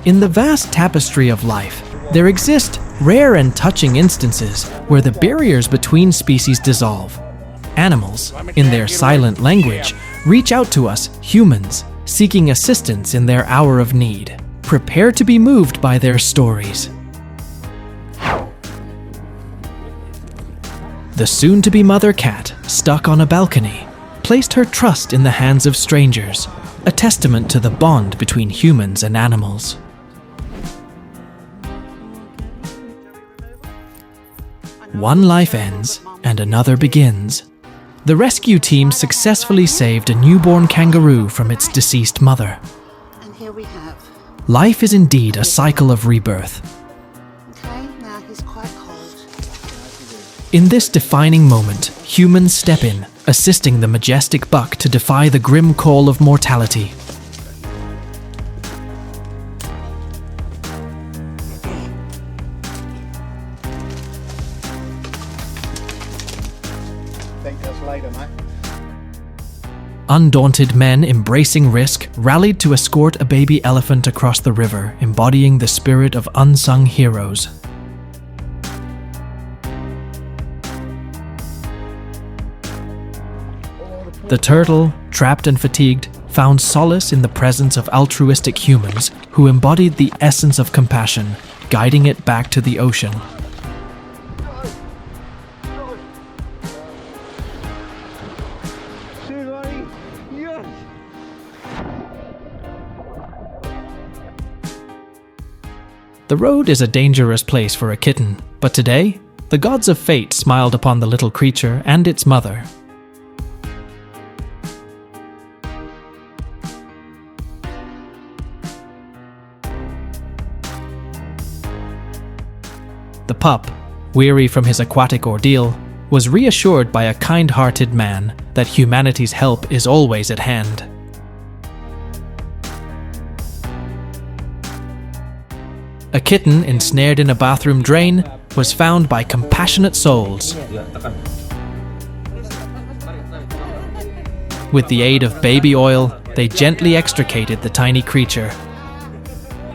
In the vast tapestry of life, there exist rare and touching instances where the barriers between species dissolve. Animals, in their silent language, reach out to us, humans, seeking assistance in their hour of need. Prepare to be moved by their stories. The soon-to-be mother cat, stuck on a balcony, placed her trust in the hands of strangers, a testament to the bond between humans and animals. One life ends and another begins. The rescue team successfully saved a newborn kangaroo from its deceased mother. And here we have. Life is indeed a cycle of rebirth. Okay, now he's quite cold. In this defining moment, humans step in, assisting the majestic buck to defy the grim call of mortality. Think us later, mate. Undaunted men embracing risk rallied to escort a baby elephant across the river, embodying the spirit of unsung heroes. The turtle, trapped and fatigued, found solace in the presence of altruistic humans who embodied the essence of compassion, guiding it back to the ocean. The road is a dangerous place for a kitten, but today, the gods of fate smiled upon the little creature and its mother. The pup, weary from his aquatic ordeal, was reassured by a kind-hearted man that humanity's help is always at hand. A kitten ensnared in a bathroom drain was found by compassionate souls. With the aid of baby oil, they gently extricated the tiny creature,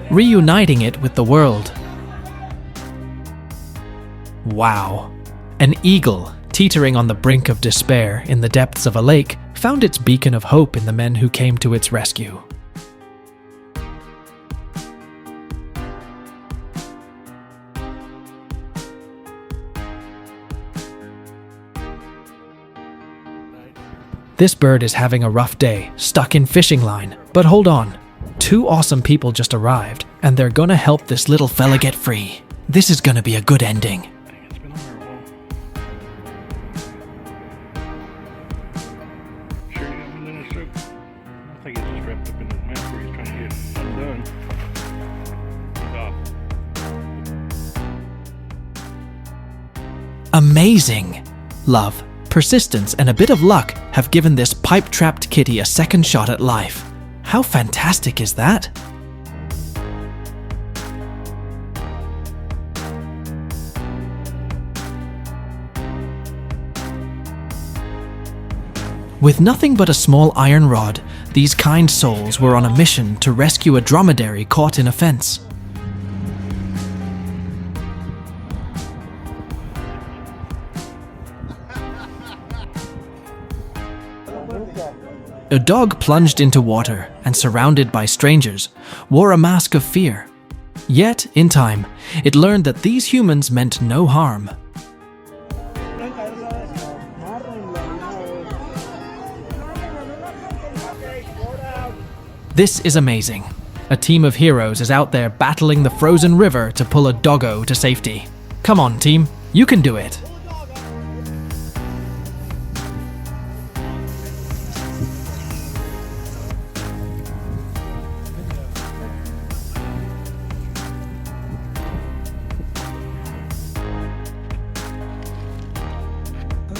reuniting it with the world. Wow. An eagle, teetering on the brink of despair in the depths of a lake, found its beacon of hope in the men who came to its rescue. This bird is having a rough day, stuck in fishing line. But hold on. 2 awesome people just arrived, and they're gonna help this little fella get free. This is gonna be a good ending. Amazing! Love, persistence, and a bit of luck have given this pipe-trapped kitty a second shot at life. How fantastic is that? With nothing but a small iron rod, these kind souls were on a mission to rescue a dromedary caught in a fence. A dog plunged into water and, surrounded by strangers, wore a mask of fear. Yet, in time, it learned that these humans meant no harm. This is amazing. A team of heroes is out there battling the frozen river to pull a doggo to safety. Come on, team, you can do it.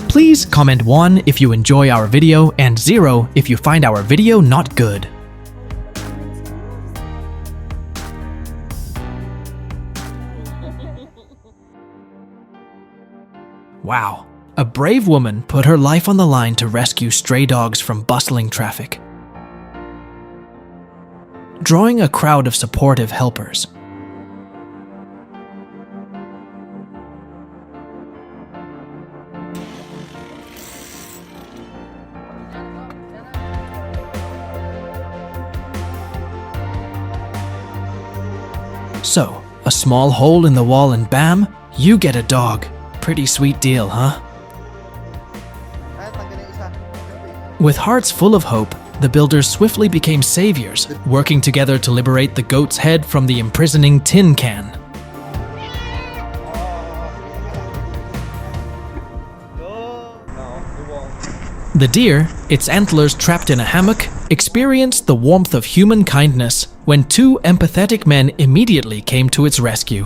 Please comment 1 if you enjoy our video and 0 if you find our video not good. Wow, a brave woman put her life on the line to rescue stray dogs from bustling traffic. drawing a crowd of supportive helpers. So, a small hole in the wall and bam, you get a dog. Pretty sweet deal, huh? With hearts full of hope, the builders swiftly became saviors, working together to liberate the goat's head from the imprisoning tin can. The deer, its antlers trapped in a hammock, experienced the warmth of human kindness when two empathetic men immediately came to its rescue.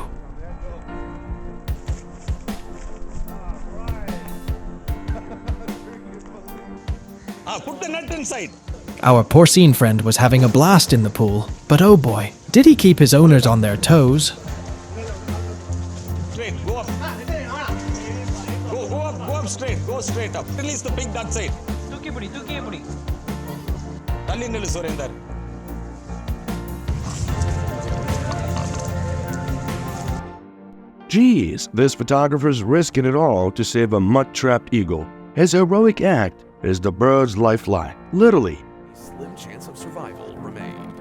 Put the net inside. Our porcine friend was having a blast in the pool, but oh boy, did he keep his owners on their toes. Straight, go up. Go up straight. Go straight up. Release the big that side. Talli nilu Surinder. Geez, this photographer's risking it all to save a mud-trapped eagle. His heroic act is the bird's lifeline, literally. A slim chance of survival remained.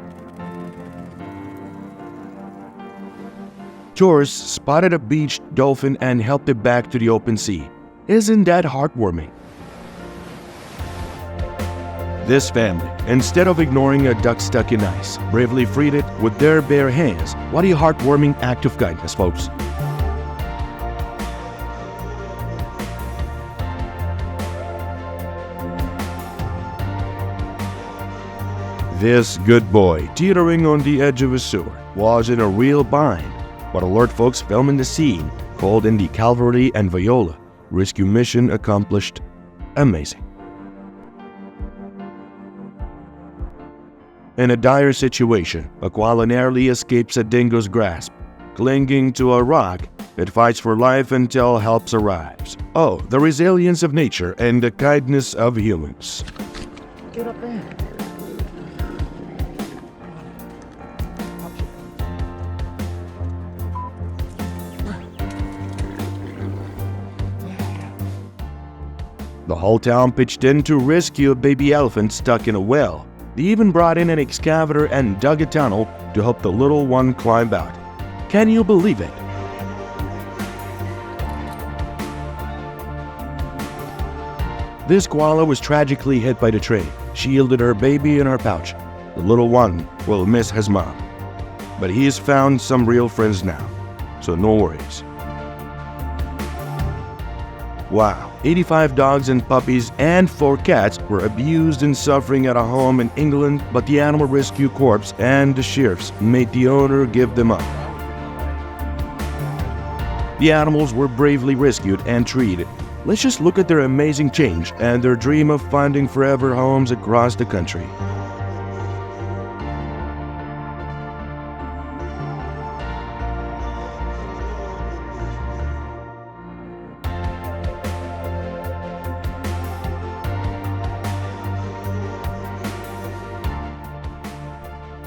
Tourists spotted a beached dolphin and helped it back to the open sea. Isn't that heartwarming? This family, instead of ignoring a duck stuck in ice, bravely freed it with their bare hands. What a heartwarming act of kindness, folks. This good boy, teetering on the edge of a sewer, was in a real bind, but alert folks filming the scene called in the Calvary and Viola. Rescue mission accomplished. Amazing. In a dire situation, a koala narrowly escapes a dingo's grasp. Clinging to a rock, it fights for life until help arrives. Oh, the resilience of nature and the kindness of humans. Get up there. The whole town pitched in to rescue a baby elephant stuck in a well. They even brought in an excavator and dug a tunnel to help the little one climb out. Can you believe it? This koala was tragically hit by the train. She yielded her baby in her pouch. The little one will miss his mom. But he has found some real friends now, so no worries. Wow, 85 dogs and puppies and 4 cats were abused and suffering at a home in England, but the Animal Rescue Corps and the sheriffs made the owner give them up. The animals were bravely rescued and treated. Let's just look at their amazing change and their dream of finding forever homes across the country.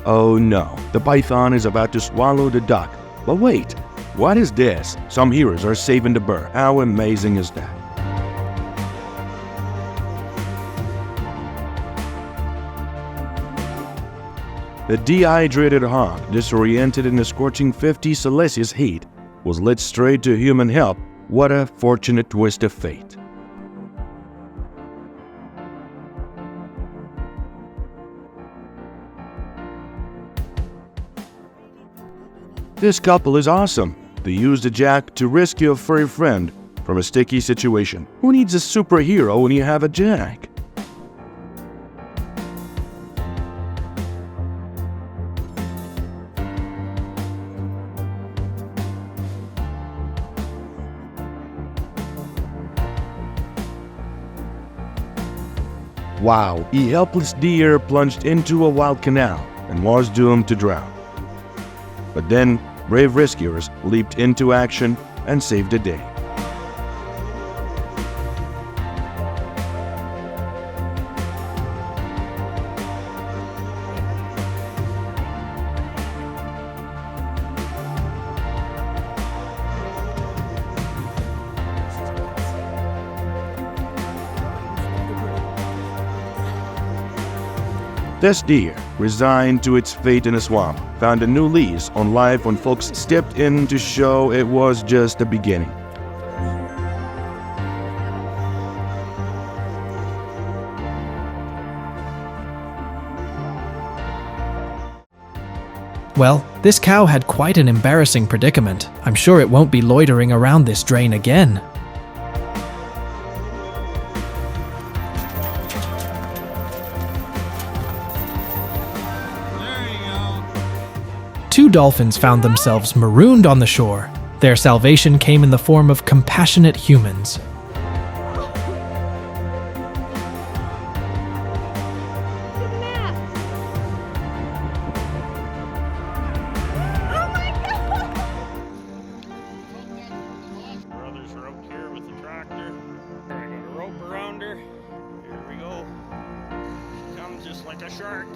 Oh no, the python is about to swallow the duck. But wait, what is this? Some heroes are saving the bird. How amazing is that? The dehydrated hog, disoriented in the scorching 50 Celsius heat, was led straight to human help. What a fortunate twist of fate. This couple is awesome. They used a jack to rescue a furry friend from a sticky situation. Who needs a superhero when you have a jack? Wow, a helpless deer plunged into a wild canal and was doomed to drown. But then, brave rescuers leaped into action and saved the day. This deer, resigned to its fate in a swamp, found a new lease on life when folks stepped in to show it was just the beginning. Well, this cow had quite an embarrassing predicament. I'm sure it won't be loitering around this drain again. Two dolphins found themselves marooned on the shore. Their salvation came in the form of compassionate humans. Brothers are out here with the tractor. I got a rope around her. Here we go. Comes just like a shark.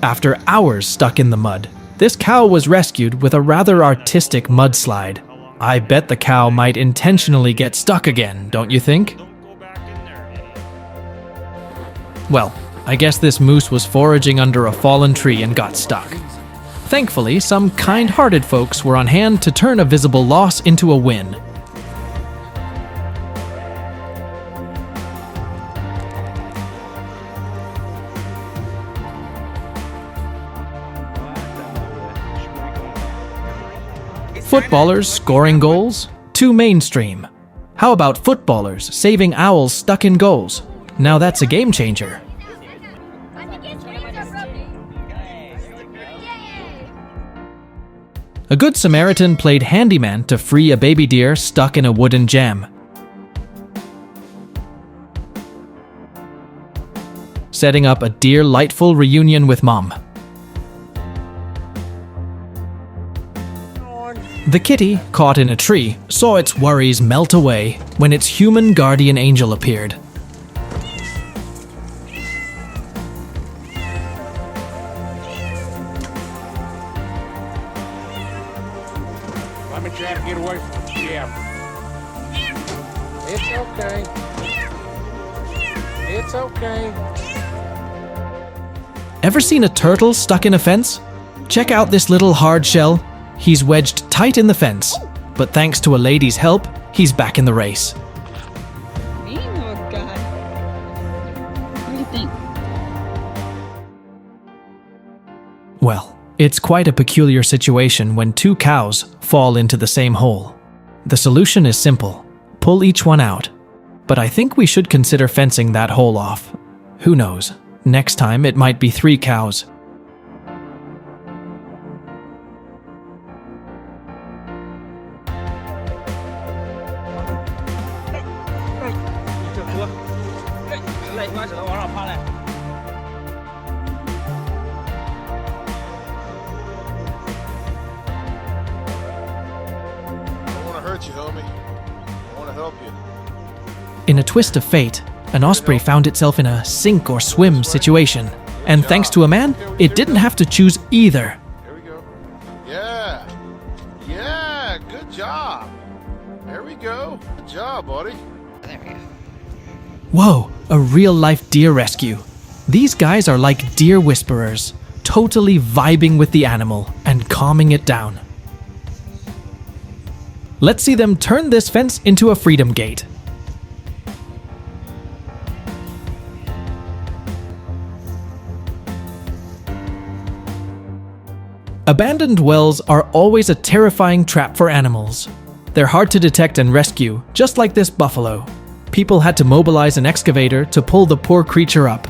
After hours stuck in the mud, this cow was rescued with a rather artistic mudslide. I bet the cow might intentionally get stuck again, don't you think? Don't go back in there, idiot. Well, I guess this moose was foraging under a fallen tree and got stuck. Thankfully, some kind-hearted folks were on hand to turn a visible loss into a win. Footballers scoring goals? Too mainstream. How about footballers saving owls stuck in goals? Now that's a game changer. A good Samaritan played handyman to free a baby deer stuck in a wooden jam. Setting up a delightful reunion with mom. The kitty, caught in a tree, saw its worries melt away when its human guardian angel appeared. Let me try to get away from the jam. It's okay. It's okay. Ever seen a turtle stuck in a fence? Check out this little hard shell. He's wedged tight in the fence, but thanks to a lady's help, he's back in the race. Me? Oh, God. What do you think? Well, it's quite a peculiar situation when two cows fall into the same hole. The solution is simple: pull each one out. But I think we should consider fencing that hole off. Who knows? Next time it might be 3 cows. Hurt you, homie. I want to help you. In a twist of fate, an osprey found itself in a sink or swim situation. And thanks to a man, it didn't have to choose either. Here we go. Yeah. Yeah, good job. There we go. Good job, buddy. There we go. Whoa, a real-life deer rescue. These guys are like deer whisperers, totally vibing with the animal and calming it down. Let's see them turn this fence into a freedom gate. Abandoned wells are always a terrifying trap for animals. They're hard to detect and rescue, just like this buffalo. People had to mobilize an excavator to pull the poor creature up.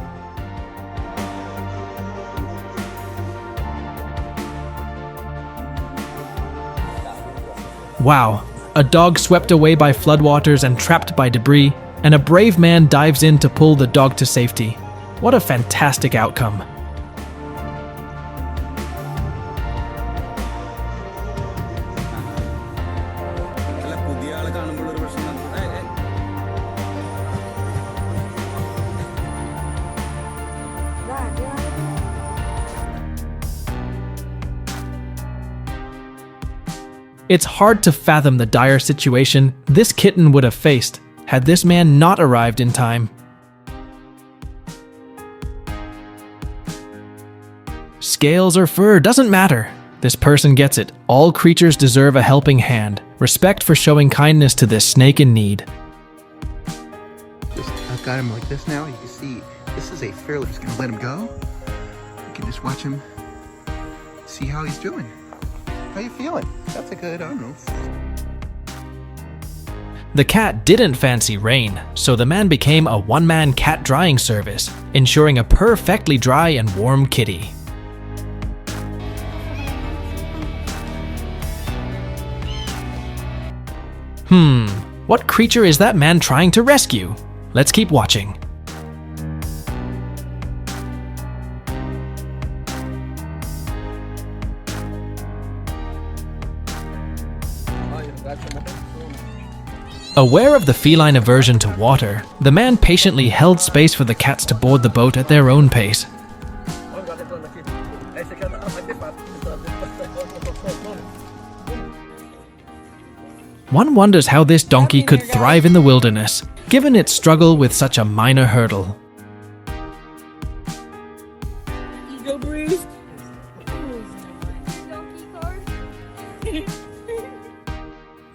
Wow, a dog swept away by floodwaters and trapped by debris, and a brave man dives in to pull the dog to safety. What a fantastic outcome. It's hard to fathom the dire situation this kitten would have faced had this man not arrived in time. scales or fur, doesn't matter. This person gets it. All creatures deserve a helping hand. Respect for showing kindness to this snake in need. I've got him like this now. You can see this is a fairly. Just gonna let him go. You can just watch him. See how he's doing. How you feeling? That's a good. I don't know. The cat didn't fancy rain, so the man became a one-man cat drying service, ensuring a perfectly dry and warm kitty. What creature is that man trying to rescue? Let's keep watching. Aware of the feline aversion to water, the man patiently held space for the cats to board the boat at their own pace. One wonders how this donkey could thrive in the wilderness, given its struggle with such a minor hurdle. Go Bruce.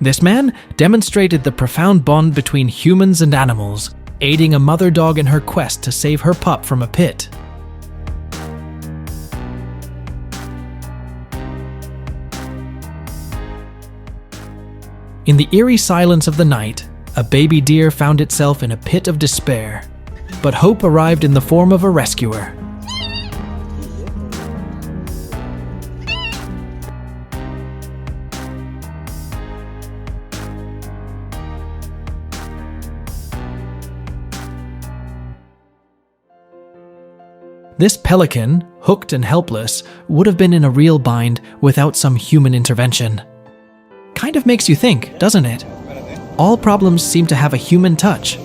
This man demonstrated the profound bond between humans and animals, aiding a mother dog in her quest to save her pup from a pit. In the eerie silence of the night, a baby deer found itself in a pit of despair, but hope arrived in the form of a rescuer. This pelican, hooked and helpless, would have been in a real bind without some human intervention. Kind of makes you think, doesn't it? All problems seem to have a human touch.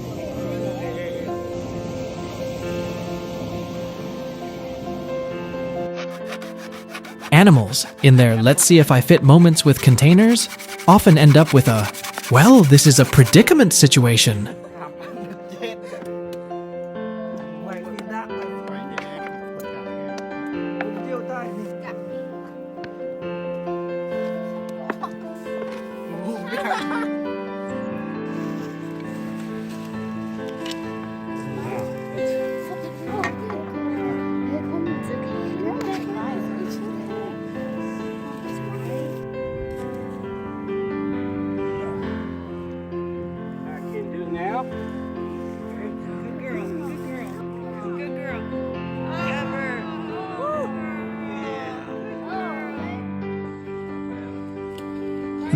Animals, in their let's see if I fit moments with containers, often end up with a, well, this is a predicament situation.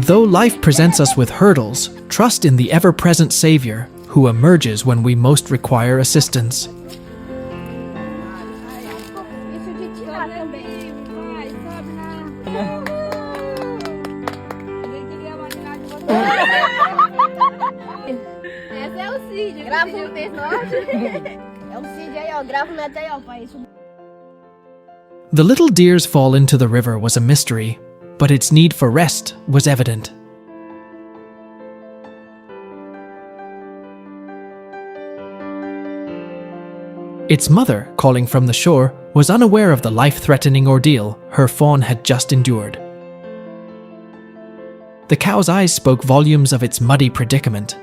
Though life presents us with hurdles, trust in the ever-present Savior, who emerges when we most require assistance. The little deer's fall into the river was a mystery, but its need for rest was evident. Its mother, calling from the shore, was unaware of the life-threatening ordeal her fawn had just endured. The cow's eyes spoke volumes of its muddy predicament.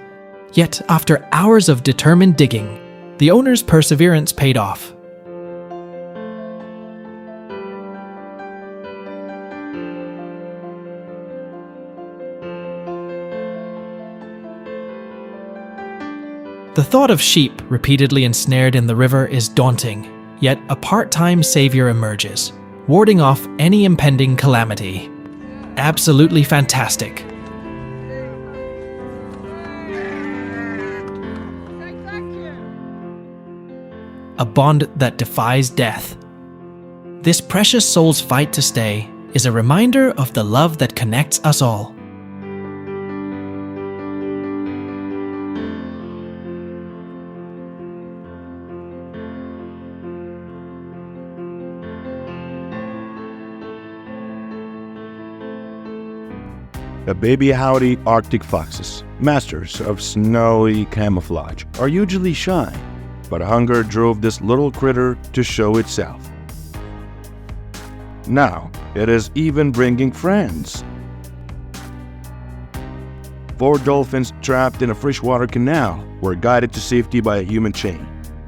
Yet, after hours of determined digging, the owner's perseverance paid off. The thought of sheep repeatedly ensnared in the river is daunting, yet a part-time savior emerges, warding off any impending calamity. Absolutely fantastic. A bond that defies death. This precious soul's fight to stay is a reminder of the love that connects us all. The baby howdy Arctic foxes, masters of snowy camouflage, are usually shy, but hunger drove this little critter to show itself. Now, it is even bringing friends. 4 dolphins trapped in a freshwater canal were guided to safety by a human chain.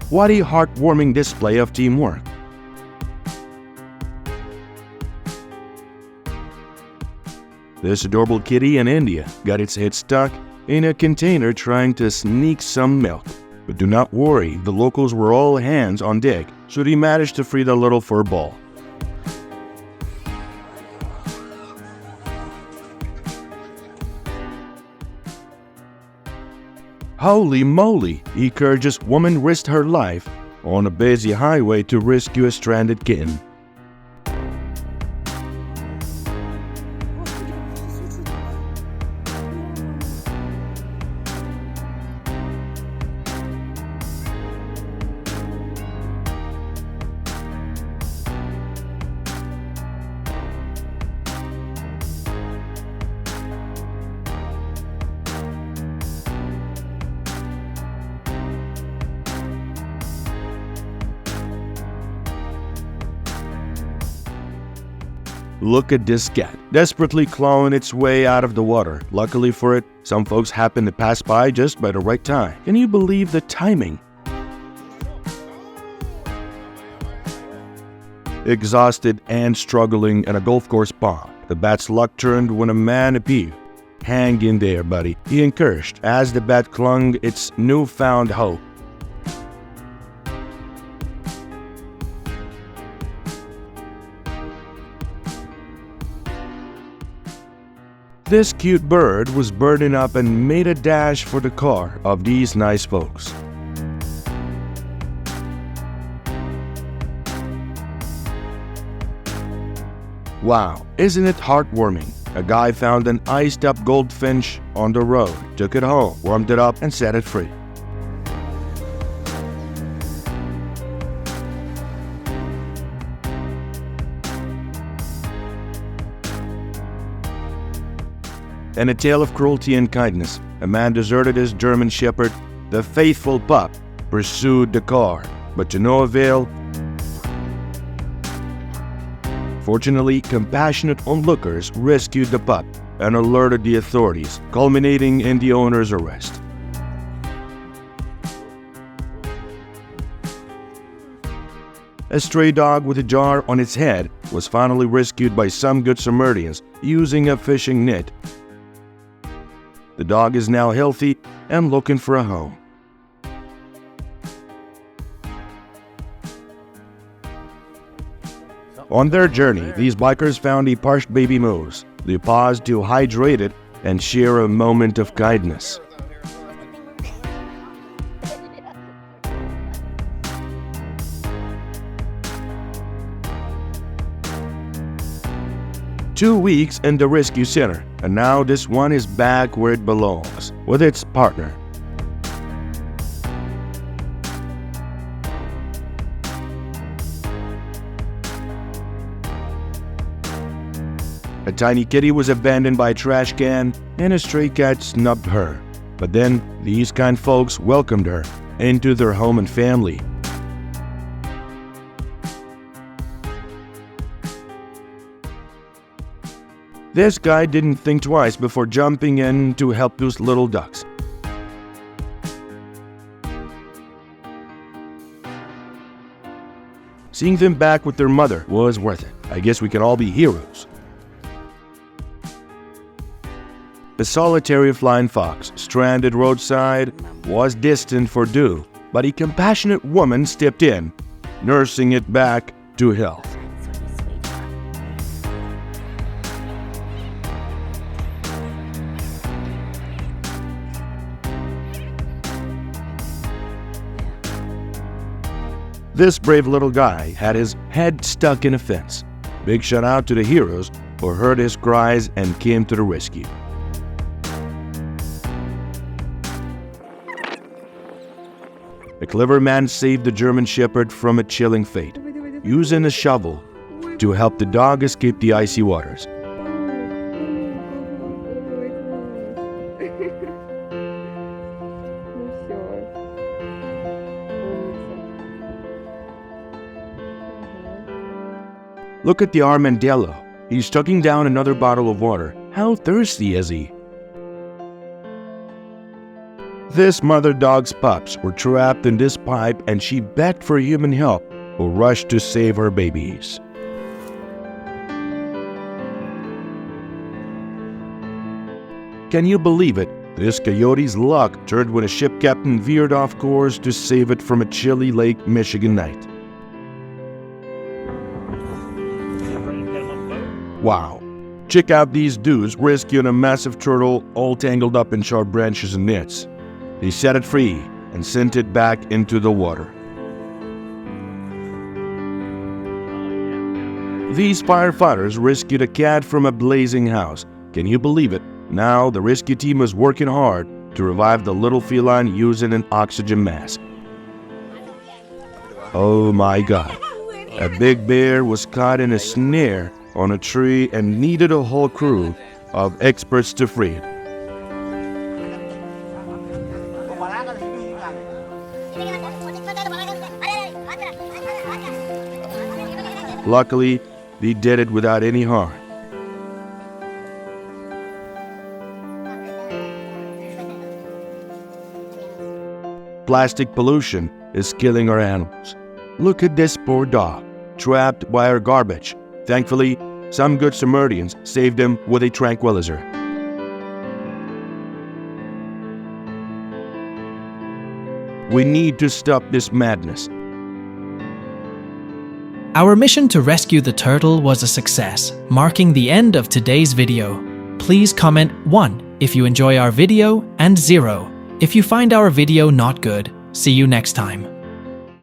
What a heartwarming display of teamwork. This adorable kitty in India got its head stuck in a container trying to sneak some milk. But do not worry, the locals were all hands on deck, so they managed to free the little fur ball. Holy moly! A courageous woman risked her life on a busy highway to rescue a stranded kitten. Look at this cat, desperately clawing its way out of the water. Luckily for it, some folks happened to pass by just by the right time. Can you believe the timing? Exhausted and struggling in a golf course pond, the bat's luck turned when a man appeared. Hang in there, buddy, he encouraged as the bat clung its newfound hope. This cute bird was burning up and made a dash for the car of these nice folks. Wow, isn't it heartwarming? A guy found an iced-up goldfinch on the road, took it home, warmed it up, and set it free. And a tale of cruelty and kindness. A man deserted his German shepherd. The faithful pup pursued the car, but to no avail. Fortunately, compassionate onlookers rescued the pup and alerted the authorities, culminating in the owner's arrest. A stray dog with a jar on its head was finally rescued by some good Samaritans using a fishing net. The dog is now healthy and looking for a home. On their journey, these bikers found a parched baby moose. They paused to hydrate it and share a moment of kindness. "2 weeks in the rescue center, and now this one is back where it belongs, with its partner." A tiny kitty was abandoned by a trash can, and a stray cat snubbed her. But then, these kind folks welcomed her into their home and family. This guy didn't think twice before jumping in to help those little ducks. Seeing them back with their mother was worth it. I guess we can all be heroes. A solitary flying fox, stranded roadside, was destined for doom, but a compassionate woman stepped in, nursing it back to health. This brave little guy had his head stuck in a fence. Big shout out to the heroes who heard his cries and came to the rescue. A clever man saved the German shepherd from a chilling fate, using a shovel to help the dog escape the icy waters. Look at the armadillo. He's chugging down another bottle of water. How thirsty is he? This mother dog's pups were trapped in this pipe and she begged for human help, who rushed to save her babies. Can you believe it? This coyote's luck turned when a ship captain veered off course to save it from a chilly Lake Michigan night. Wow. Check out these dudes rescuing a massive turtle all tangled up in sharp branches and nets. They set it free and sent it back into the water. These firefighters rescued a cat from a blazing house. Can you believe it? Now the rescue team is working hard to revive the little feline using an oxygen mask. Oh my God. A big bear was caught in a snare on a tree and needed a whole crew of experts to free it. Luckily, they did it without any harm. Plastic pollution is killing our animals. Look at this poor dog, trapped by our garbage. Thankfully, some good Samaritans saved him with a tranquilizer. We need to stop this madness. Our mission to rescue the turtle was a success, marking the end of today's video. Please comment 1 if you enjoy our video and 0 if you find our video not good. See you next time.